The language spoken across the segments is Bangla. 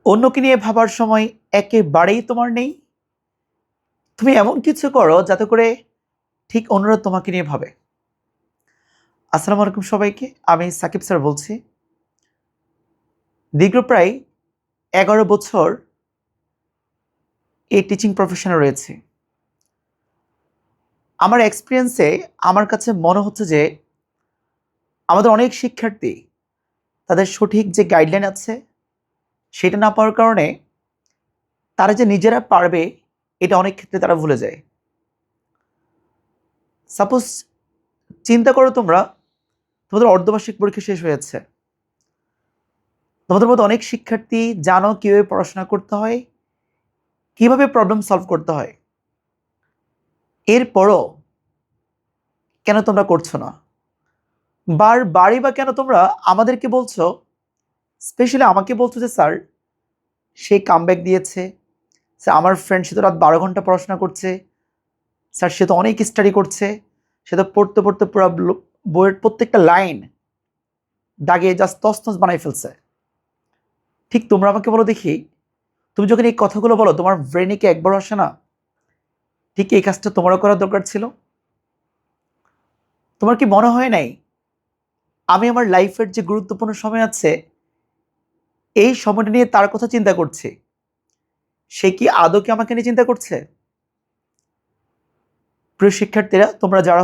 অন্যকে নিয়ে ভাবার সময় একেবারেই তোমার নেই। তুমি এমন কিছু করো যাতে করে ঠিক অন্যরা তোমাকে নিয়ে ভাবে। আসসালামু আলাইকুম সবাইকে, আমি সাকিব স্যার বলছি। দীর্ঘ প্রায় 11 বছর এই টিচিং প্রফেশনে রয়েছে। আমার এক্সপিরিয়েন্সে আমার কাছে মনে হচ্ছে যে আমাদের অনেক শিক্ষার্থী তাদের সঠিক যে গাইডলাইন আছে সেটা না পাওয়ার কারণে তারা যে নিজেরা পারবে এটা অনেক ক্ষেত্রে তারা ভুলে যায়। সাপোজ চিন্তা করো, তোমাদের অর্ধবার্ষিক পরীক্ষা শেষ হয়েছে। তোমাদের মধ্যে অনেক শিক্ষার্থী জানো কিভাবে পড়াশোনা করতে হয়, কিভাবে প্রবলেম সলভ করতে হয়। এরপরও কেন তোমরা করছো না? বারবারই বা কেন তোমরা আমাদেরকে বলছো, স্পেশালি আমাকে বলছো যে স্যার সে কামব্যাক দিয়েছে, স্যার আমার ফ্রেন্ড সে তো রাত 12 ঘন্টা পড়াশোনা করছে, স্যার সে তো অনেক স্টাডি করছে, সে তো পড়তে পড়তে পুরো বইয়ের প্রত্যেকটা লাইন দাগে জাস্ট তছনছ বানাই ফেলছে। ঠিক তোমরা আমাকে বলো দেখি, তুমি যখন এই কথাগুলো বলো তোমার ব্রেনে কি একবারও আসে না ঠিক এই কাজটা তোমারও করা দরকার ছিল? তোমার কি মনে হয় নাই আমি আমার লাইফের যে গুরুত্বপূর্ণ সময় আছে এই সময়টা নিয়ে তার কথা চিন্তা করছি? সে কি আদৌ কি আমাকে নিয়ে চিন্তা করছে? প্রিয় শিক্ষার্থীরা, তোমরা যারা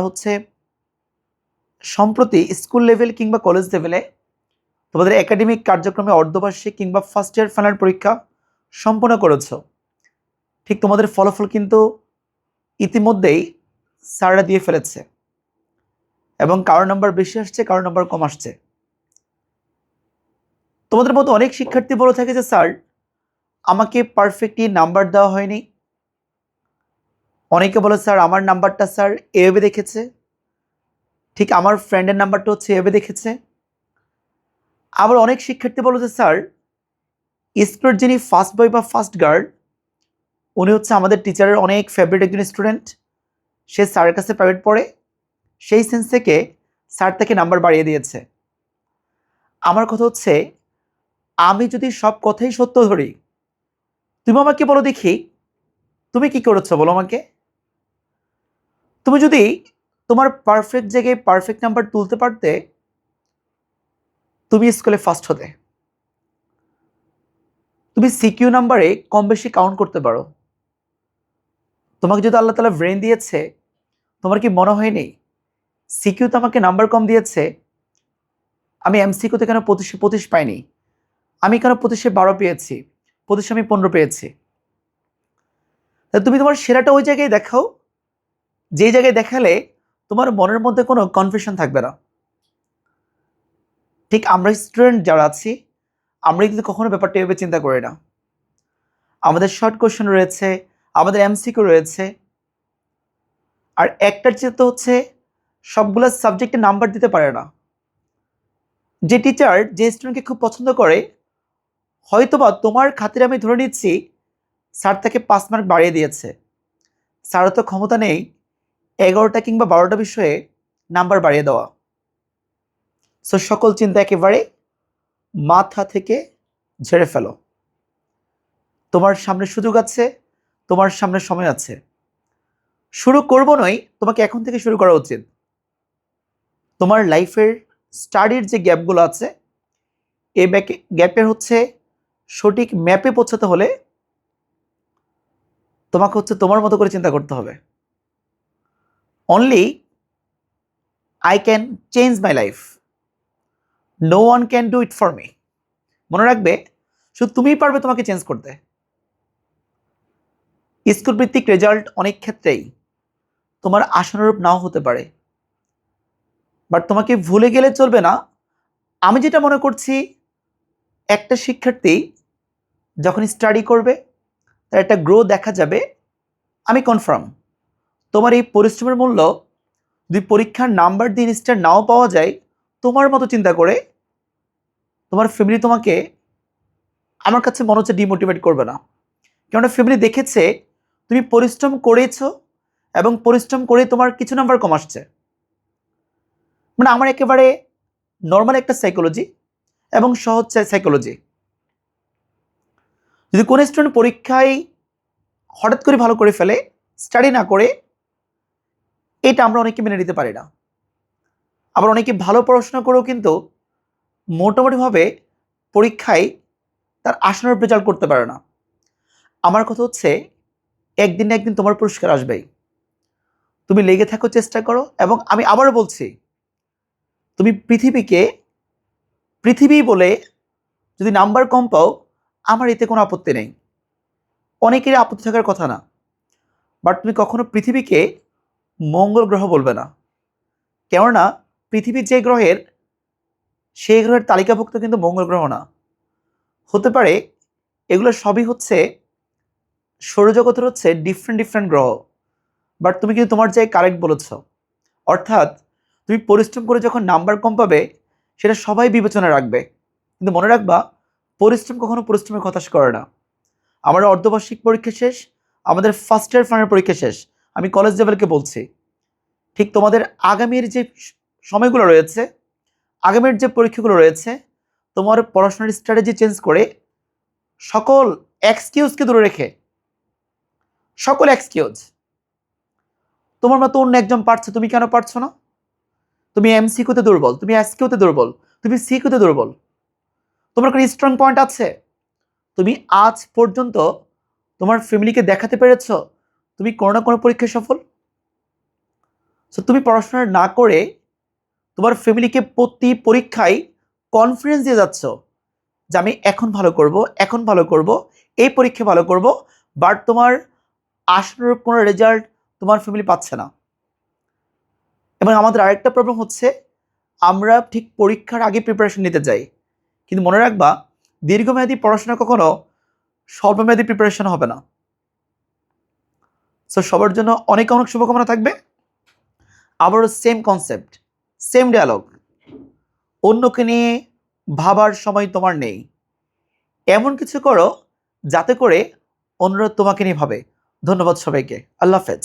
সম্প্রতি স্কুল লেভেল কিংবা কলেজ লেভেলে তোমাদের একাডেমিক কার্যক্রমে অর্ধবার্ষিক কিংবা ফার্স্ট ইয়ার ফাইনাল পরীক্ষা সম্পন্ন করেছ, ঠিক তোমাদের ফলাফল কিন্তু ইতিমধ্যেই স্যাররা দিয়ে ফেলেছে এবং কারো নাম্বার বেশি আসছে, কারো নাম্বার কম আসছে। তোমাদের মতো অনেক শিক্ষার্থী বলে থাকে যে স্যার আমাকে পারফেক্টলি নাম্বার দেওয়া হয়নি। অনেকে বলে স্যার আমার নাম্বারটা স্যার এভাবে দেখেছে, ঠিক আমার ফ্রেন্ডের নাম্বারটা হচ্ছে এভাবে দেখেছে। আবার অনেক শিক্ষার্থী বলে যে স্যার স্কুলের যিনি ফার্স্ট বয় বা ফার্স্ট গার্ল উনি হচ্ছে আমাদের টিচারের অনেক ফেভারিট একজন স্টুডেন্ট, সে স্যারের কাছে প্রাইভেট পড়ে, সেই সেন্স থেকে স্যার তাকে নাম্বার বাড়িয়ে দিয়েছে। আমার কথা হচ্ছে, আমি যদি সব কথাই সত্য ধরি, তুমি আমাকে বলো দেখি তুমি কি করেছো, বলো আমাকে। তুমি যদি তোমার পারফেক্ট জায়গায় পারফেক্ট নাম্বার তুলতে পারতে তুমি স্কুলে ফার্স্ট হতে। তুমি সিকিউ নাম্বারে কম বেশি কাউন্ট করতে পারো। তোমাকে যদি আল্লাহ তাআলা ব্রেন দিয়েছে, তোমার কি মনে হয়নি সিকিউতে আমাকে নাম্বার কম দিয়েছে, আমি এমসিকিউতে কেন 25 পাইনি, আমি কেন 25-12 পেয়েছি, 25 আমি 15 পেয়েছি? তুমি তোমার সেরাটা ওই জায়গায় দেখাও যে জায়গায় দেখালে তোমার মনের মধ্যে কোনো কনফিউশন থাকবে না। ঠিক আমরা স্টুডেন্ট যারা আছি আমরা কিন্তু কখনো ব্যাপারটা এভাবে চিন্তা করি না। আমাদের শর্ট কোশ্চেন রয়েছে, আমাদের এমসিকিউ রয়েছে, আর একটার চেয়ে তো হচ্ছে সবগুলো সাবজেক্টে নাম্বার দিতে পারে না। যে টিচার যে স্টুডেন্টকে খুব পছন্দ করে, হয়তোবা তোমার খাতিরে আমি ধরে নিচ্ছি স্যার তাকে 5 মার্ক বাড়িয়ে দিয়েছে, স্যারও তো ক্ষমতা নেই 11টা কিংবা 12টা বিষয়ে নাম্বার বাড়িয়ে দেওয়া। সো সকল চিন্তা একেবারে মাথা থেকে ঝেড়ে ফেলো। তোমার সামনে সুযোগ আছে, তোমার সামনে সময় আছে। শুরু করবো নয়, তোমাকে এখন থেকে শুরু করা উচিত। তোমার লাইফের স্টাডির যে গ্যাপগুলো আছে এই গ্যাপের হচ্ছে সঠিক ম্যাপে পৌঁছাতে হলে তোমাকে হচ্ছে তোমার মতো করে চিন্তা করতে হবে। Only I can change my life, no one can do it for me. মনে রাখবে, শুধু তুমিই পারবে তোমাকে চেঞ্জ করতে। স্কুল ভিত্তিক রেজাল্ট অনেক ক্ষেত্রেই তোমার আশানুরূপ নাও হতে পারে, বাট তোমাকে ভুলে গেলে চলবে না। আমি যেটা মনে করছি, একটা শিক্ষার্থী যখন স্টাডি করবে তার একটা গ্রো দেখা যাবে। আমি কনফার্ম তোমার এই পরিশ্রমের মূল্য যদি পরীক্ষার নাম্বার দিয়ে স্টার নাও পাওয়া যায়, তোমার মতো চিন্তা করে তোমার ফ্যামিলি তোমাকে, আমার কাছে মনে হচ্ছে, ডিমোটিভেট করবে না। কেননা ফ্যামিলি দেখেছে তুমি পরিশ্রম করেছো এবং পরিশ্রম করে তোমার কিছু নাম্বার কম আসছে। মানে আমার একেবারে নর্মাল একটা সাইকোলজি এবং সহজ সাইকোলজি। যদি কোনো স্টুডেন্ট পরীক্ষায় হঠাৎ করে ভালো করে ফেলে, স্টাডি না করে, এটা আমরা অনেকে মেনে নিতে পারি না। আবার অনেকে ভালো পড়াশোনা করেও কিন্তু মোটামুটিভাবে পরীক্ষায় তার আশানুরূপ রেজাল্ট করতে পারে না। আমার কথা হচ্ছে, একদিন না একদিন তোমার পুরস্কার আসবেই। তুমি লেগে থাকো, চেষ্টা করো। এবং আমি আবারও বলছি, তুমি পৃথিবী বলে যদি নাম্বার কম পাও, আমার এতে কোনো আপত্তি নেই, অনেকেরই আপত্তি থাকার কথা না। বাট তুমি কখনো পৃথিবীকে মঙ্গল গ্রহ বলবে না, কেননা পৃথিবীর যে গ্রহের, সেই গ্রহের তালিকাভুক্ত কিন্তু মঙ্গল গ্রহ না। হতে পারে এগুলো সবই হচ্ছে সৌরজগতের হচ্ছে ডিফারেন্ট গ্রহ, বাট তুমি কিন্তু তোমার জায়গায় কারেক্ট বলেছ। অর্থাৎ তুমি পরিশ্রম করে যখন নাম্বার কম পাবে, সেটা সবাই বিবেচনা রাখবে, কিন্তু মনে রাখবা, পরিশ্রম কখনো পরিশ্রমের হতাশ করে না। আমার অর্ধবার্ষিক পরীক্ষা শেষ, আমাদের ফার্স্ট ইয়ার ফাইনাল পরীক্ষা শেষ, আমি কলেজ লেভেলকে বলছি। ঠিক তোমাদের আগামীর যে সময়গুলো রয়েছে, আগামীর যে পরীক্ষাগুলো রয়েছে, তোমার পড়াশোনার স্ট্র্যাটেজি চেঞ্জ করে সকল এক্সকিউজকে দূরে রেখে, সকল এক্সকিউজ, তোমার মতো অন্য একজন পারছে, তুমি কেন পারছো না? তুমি এমসিকিউতে দুর্বল, তুমি এসকিউতে দুর্বল, তুমি সিকিউতে দুর্বল, তোমার কোনো স্ট্রং পয়েন্ট আছে? তুমি আজ পর্যন্ত তোমার ফ্যামিলিকে দেখাতে পেরেছ তুমি কোনো না কোনো পরীক্ষায় সফল? সো তুমি পড়াশোনা না করে তোমার ফ্যামিলিকে প্রতি পরীক্ষায় কনফিডেন্স দিয়ে যাচ্ছ যে আমি এখন ভালো করব, এখন ভালো করব, এই পরীক্ষা ভালো করব, বাট তোমার আশানুরূপ কোনো রেজাল্ট তোমার ফ্যামিলি পাচ্ছে না। এবং আমাদের আরেকটা প্রবলেম হচ্ছে, আমরা ঠিক পরীক্ষার আগে প্রিপারেশন নিতে যাই, কিন্তু মনে রাখবা, দীর্ঘমেয়াদী পড়াশোনা কখনো স্বল্পমেয়াদী প্রিপারেশন হবে না। সো সবার জন্য অনেক অনেক শুভকামনা থাকবে। আবারও সেম কনসেপ্ট, সেম ডায়ালগ, অন্যকে নিয়ে ভাবার সময় তোমার নেই, এমন কিছু করো যাতে করে অন্যরা তোমাকে নিয়ে ভাবে। ধন্যবাদ সবাইকে, আল্লাহ হাফেজ।